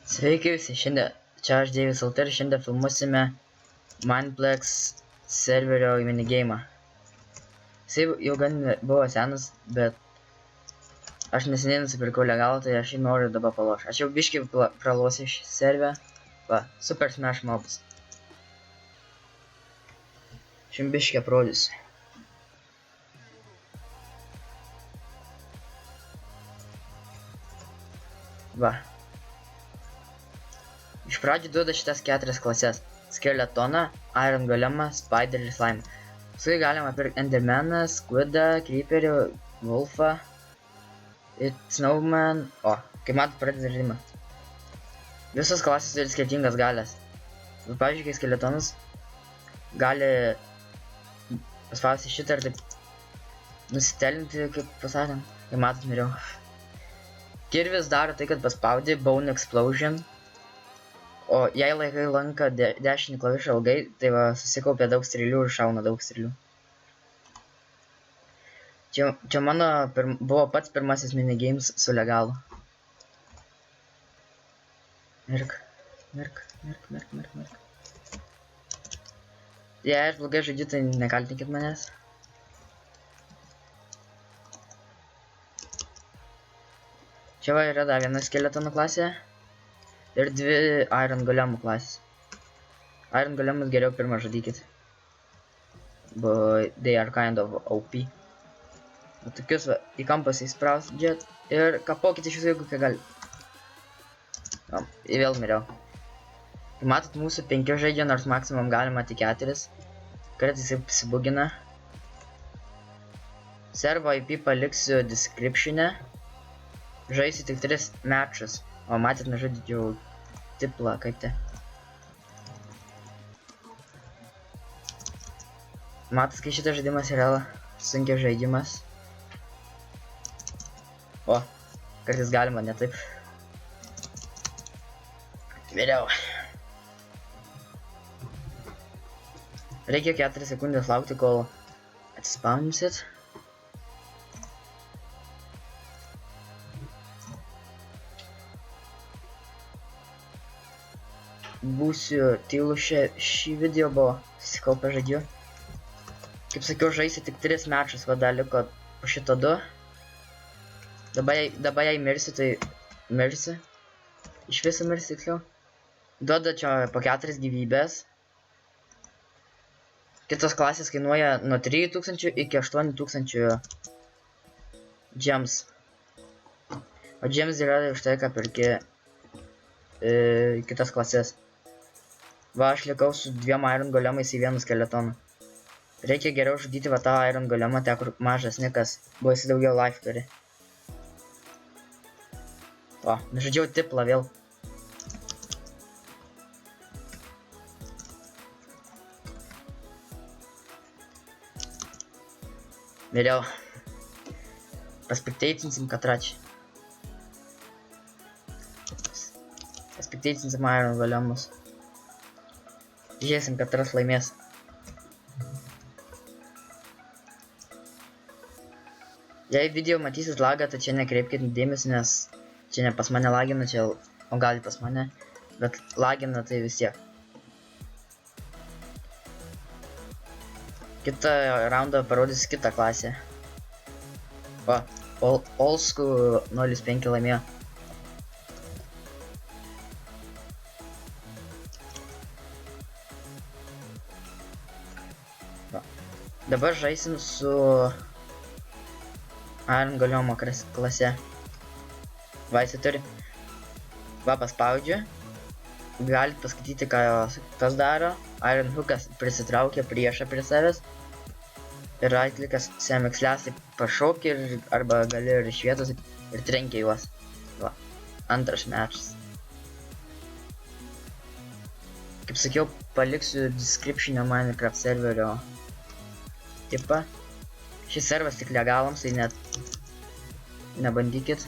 Sveiki visi, čia aš Deivis LT ir šiandien filmuosime Mineplex serverio minigeimą. Jisai jau gan buvo senas, bet aš neseniai nusipirkau legalą, tai aš jį noriu dabar palošti. Aš jau biškį pralošiu šį serverį. Va, Super Smash Mobs. Aš jums biškį aprodysiu. Va. Iš pradžių duoda šitas 4 klases. Skeletoną, Iron Golemą, Spider ir Slime. Paskui galima pirkti Endermaną, Squidą, Creeperį, Wolfą, Snowman. O, kaip matot, pradeda žaidimas. Visos klasės turi skirtingas galias. Pavyzdžiui, kai Skeletonas gali paspausti šitą ir taip nusitelinti, kaip pasakėm. Kaip matot, miriau. Kirvis daro tai, kad paspaudi Bone Explosion. O jei laikai lanką dešinį klavišą ilgai, tai va susikaupia daug strėlių ir šauna daug strėlių. Čia mano buvo pats pirmasis minigames su legalu. Mirk. Jei aš blogai žaidžiu, tai nekaltinkit manęs. Čia va yra dar viena skeletonų klasė. Ir 2 Iron Golemų klasės. Iron Golemus geriau pirmą žudykit. But they are kind of OP. O tokius va, į kampas įspraudžiat ir kapokit iš visų, jeigu ką gali. O, ir vėl miriau. Kaip matot, mūsų 5 žaidžia, nors maksimum galima tik 4. Kartais jisai pasibugina. Servo IP paliksiu description'e. Žaisiu tik 3 matchus. O matėt, nežaidžiau tiplą, kaip te. Matot, kai šitas žaidimas yra sunkiai žaidimas. O, kartais galima ne taip. Vėliau. Reikia 4 sekundės laukti, kol atsispauninsit. Būsiu tylus šį video, buvo susikaupę žaidžiu. Kaip sakiau, žaisiu tik 3 matchus, vada liko po šito 2. Dabar jei mirsiu, tai mirsiu. Iš viso mirsiu tiksliau. Duoda čia po 4 gyvybės. Kitos klasės kainuoja nuo 3000 iki 8000 gems. O gems yra už tai, ką perki kitas klasės. Va, aš likau su 2 Iron Golemais į 1 skeletoną. Reikia geriau žudyti va tą Iron Golemą, ten kur mažas nikas, buvo jis daugiau life turi. O, žaidžiau tiplą vėl. Vėliau. Paspekteicinsim katračią. Paspekteicinsim Iron Golemus. Žiūrėsim, katras laimės. Jei video matysit lagą, tai čia nekreipkite dėmesį, nes čia ne pas mane lagina, čia, o gali pas mane, bet lagina tai vis tiek. Kitą raundą parodys kitą klasę. Va, Olsku 05 laimėjo. Dabar žaisim su Iron Golemo klase. Va, jisai turi. Va, paspaudžiu. Galit paskaityti, kas daro. Iron Hookas prisitraukia priešą prie savęs. Ir right klikas semikslės taip pašaukia arba gali ir iš vietos ir trenkia juos. Va, antras matchas. Kaip sakiau, paliksiu description'e Minecraft serverio tipą. Šis servas tik legalams, tai net nebandykit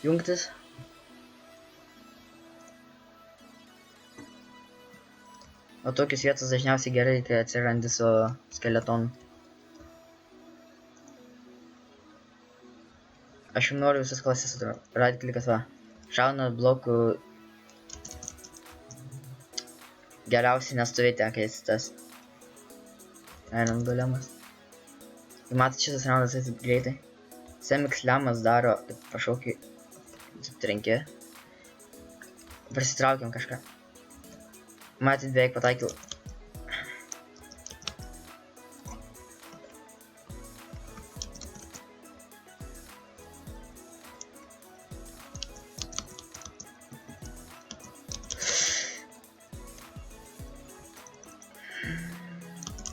jungtis. O tokius vietos dažniausiai gerai, kai atsirandi su skeletonu. Aš jums noriu visas klasės atrodo. Right klikas va. Šauna blokų geriausiai nestovėti, kai esi tas Iron Golemas. Tai matai, šitas raundas esi greitai. Semix lemas daro, taip pašaukį, taip trenki. Prisitraukiam kažką. Matai, beveik pataikiau.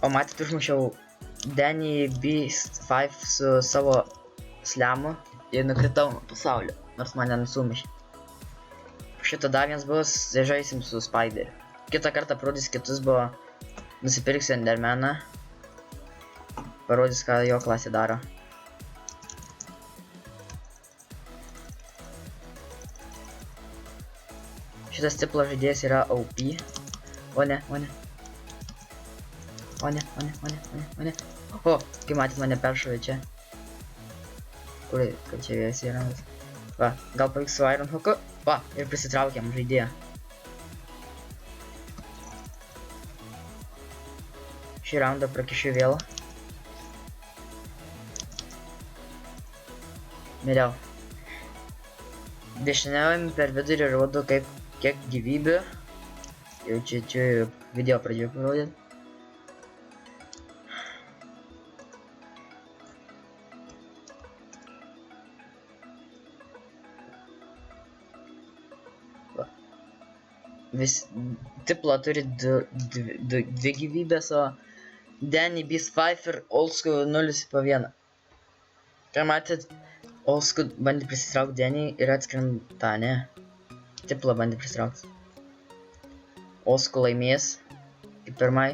O matyt, užmušiau Danny B5 su savo slemu ir nukritau nuo pasaulio, nors mane nusumušė. Šito dar vienas bus, žaisim su Spideriu. Kitą kartą parodys kitus buvo, nusipirksiu Endermaną. Parodys, ką jo klasė daro. Šitas tiplo žaidėjas yra OP. O ne. O, kai matys mane peršovė čia. Kur čia vėjas yra? Va, gal pavyks su Iron Hooku? Va, ir prisitraukiam žaidėją. Šį raundą prakišiu vėl. Miriau. Dešiniaujam per vidurį rodo kiek gyvybių. Jau čia video pradėjau parodyti. Tiplo turi dvi gyvybės, o Danny B5 ir Oldschool 0-1. Ką matyt, Oldschool bandė prisitraukti Danny ir atskrenta, ne? Tiplo bandė prisitraukti. Oldschool laimės, kaip pirmai.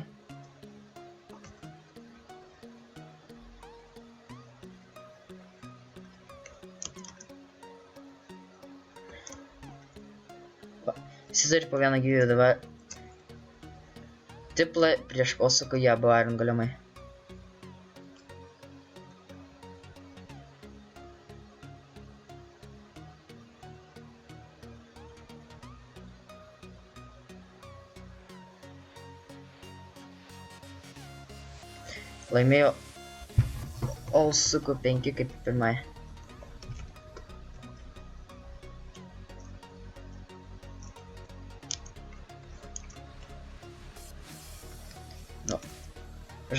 Jis turi po vieną gyvybę dabar. Tipla prieš Oldschoolą jie buvo Iron Golemai. Laimėjo Oldschoolą 5 kaip pirmai.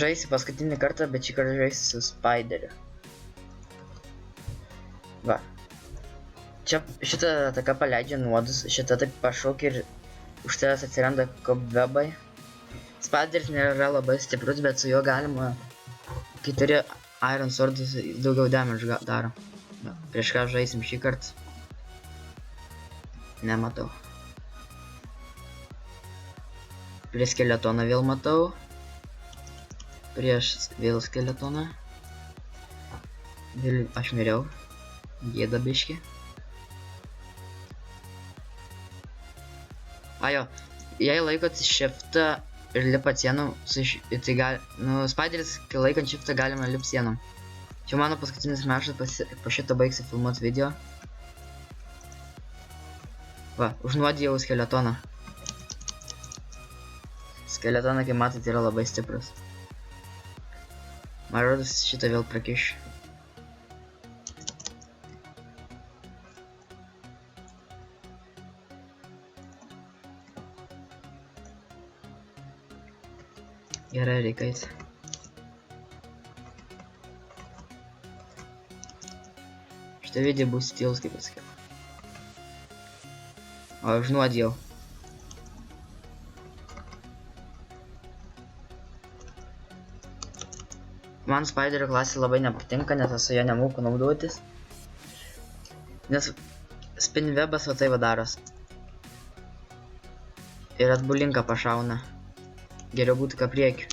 Žaisi paskutinį kartą, bet šį kartą žaisi su Spideriu. Va. Čia šitą ataka paleidžia nuodus, šitą taip pašaukia ir už tavęs atsiranda kobwebai. Spideris nėra labai stiprus, bet su juo galima, kai turi Iron Swordus, daugiau damage daro. Va. Prieš ką žaisim šį kartą? Nematau. Prie skeletoną vėl matau. Prieš vėl skeletoną. Vėl aš miriau. Gėda biški. Ajo, jei laikot shiftą ir lipat sienom, tai gali... Nu, Spideris, kai laikant shiftą galima lip sienom. Čia mano paskutinis mešas, po šito baigsiu filmuot video. Va, užnuodijau skeletoną. Skeletoną, kaip matot, yra labai stiprus. Man rodos šitą vėl prakišiu. Gerai, reikais. Šitą video bus stils, kaip pasakiau. O, užnuodijau. Man Spiderio klasė labai nepatinka, nes aš su ja nemoku naudotis. Nes spinwebas va tai va daros. Ir atbulinką pašauna. Geriau būtų ką priekiu.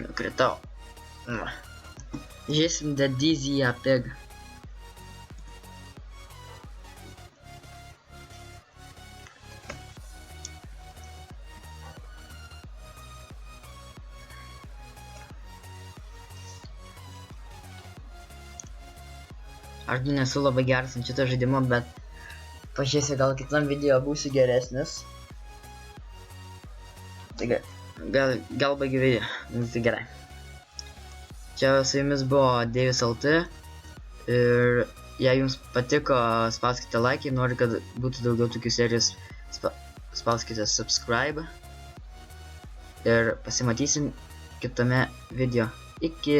Nukritau. Žiūrėsim The Dizzy Pig. Aš nesu labai geras ant šito žaidimo, bet pažiūrėsiu, gal kitam video būsiu geresnis. Tai gal baigiu video, tai gerai. Čia su jumis buvo Deivis LT ir jei jums patiko, spauskite like, noriu, kad būtų daugiau tokių serijos, spauskite subscribe ir pasimatysim kitame video. Iki!